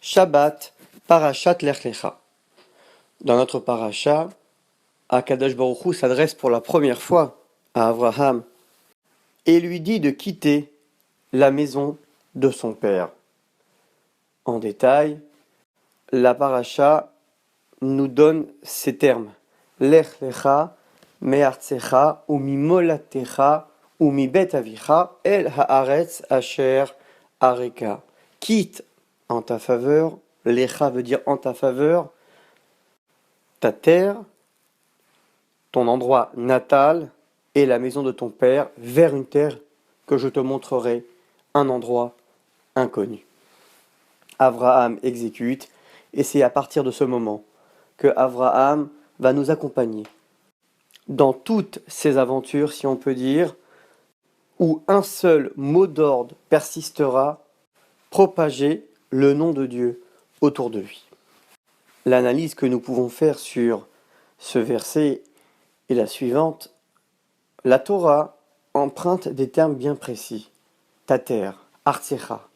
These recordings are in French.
Shabbat, Parashat Lech Lecha. Dans notre parasha, Akadosh Baruch Hu s'adresse pour la première fois à Abraham et lui dit de quitter la maison de son père. En détail, la parasha nous donne ces termes. Lech Lecha, me'artzecha, umimolatecha, umibet avicha, el haaretz asher areka. Quitte en ta faveur, Lecha veut dire en ta faveur, ta terre, ton endroit natal et la maison de ton père vers une terre que je te montrerai, un endroit inconnu. Abraham exécute et c'est à partir de ce moment que Abraham va nous accompagner dans toutes ces aventures, si on peut dire, où un seul mot d'ordre persistera, propager le nom de Dieu autour de lui. L'analyse que nous pouvons faire sur ce verset est la suivante. La Torah emprunte des termes bien précis. Ta terre, Artsecha,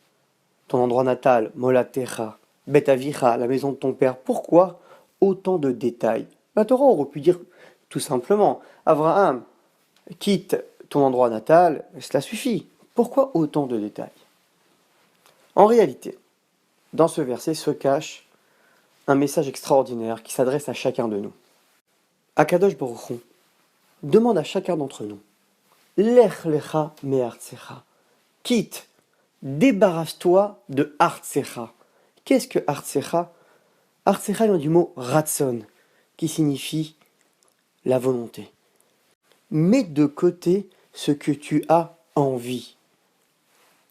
ton endroit natal, Molatecha, Bet Avicha, la maison de ton père. Pourquoi autant de détails? La Torah aurait pu dire tout simplement, Abraham, quitte ton endroit natal, cela suffit. Pourquoi autant de détails? En réalité, dans ce verset se cache un message extraordinaire qui s'adresse à chacun de nous. Akadosh Baruch Hu demande à chacun d'entre nous, Lech lecha me'artzecha, quitte, débarrasse-toi de Artzecha. Qu'est-ce que Artzecha? Artzecha vient du mot ratson, qui signifie la volonté. Mets de côté ce que tu as envie.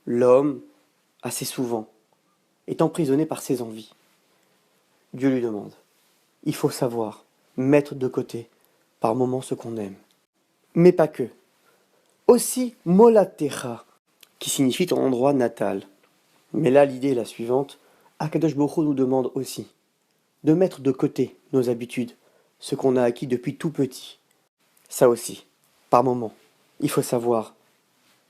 L'homme, assez souvent, est emprisonné par ses envies. Dieu lui demande, il faut savoir mettre de côté par moments ce qu'on aime. Mais pas que. Aussi Molatecha, qui signifie ton endroit natal. Mais là, l'idée est la suivante. Akadosh Baruch Hu nous demande aussi de mettre de côté nos habitudes, ce qu'on a acquis depuis tout petit. Ça aussi, par moment, il faut savoir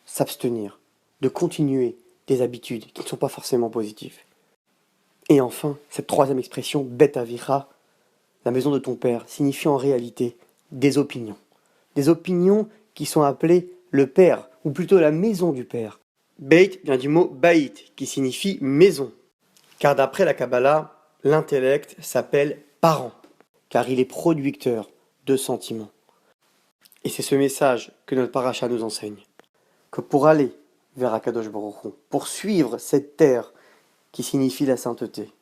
s'abstenir, de continuer des habitudes qui ne sont pas forcément positives. Et enfin, cette troisième expression, Bet Avicha, la maison de ton père, signifie en réalité des opinions. Des opinions qui sont appelées le père, ou plutôt la maison du père. Beit vient du mot Baït, qui signifie maison. Car d'après la Kabbalah, l'intellect s'appelle parent, car il est producteur de sentiments. Et c'est ce message que notre paracha nous enseigne. Que pour aller vers Akadosh Baruch Hu, pour suivre cette terre qui signifie la sainteté,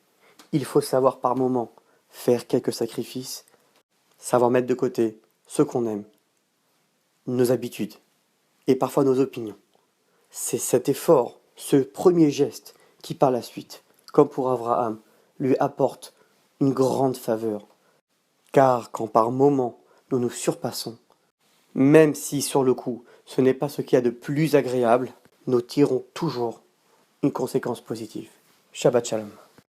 il faut savoir par moments faire quelques sacrifices, savoir mettre de côté ce qu'on aime, nos habitudes et parfois nos opinions. C'est cet effort, ce premier geste qui par la suite, comme pour Abraham, lui apporte une grande faveur. Car quand par moments nous nous surpassons, même si sur le coup ce n'est pas ce qu'il y a de plus agréable, nous tirons toujours une conséquence positive. Shabbat Shalom.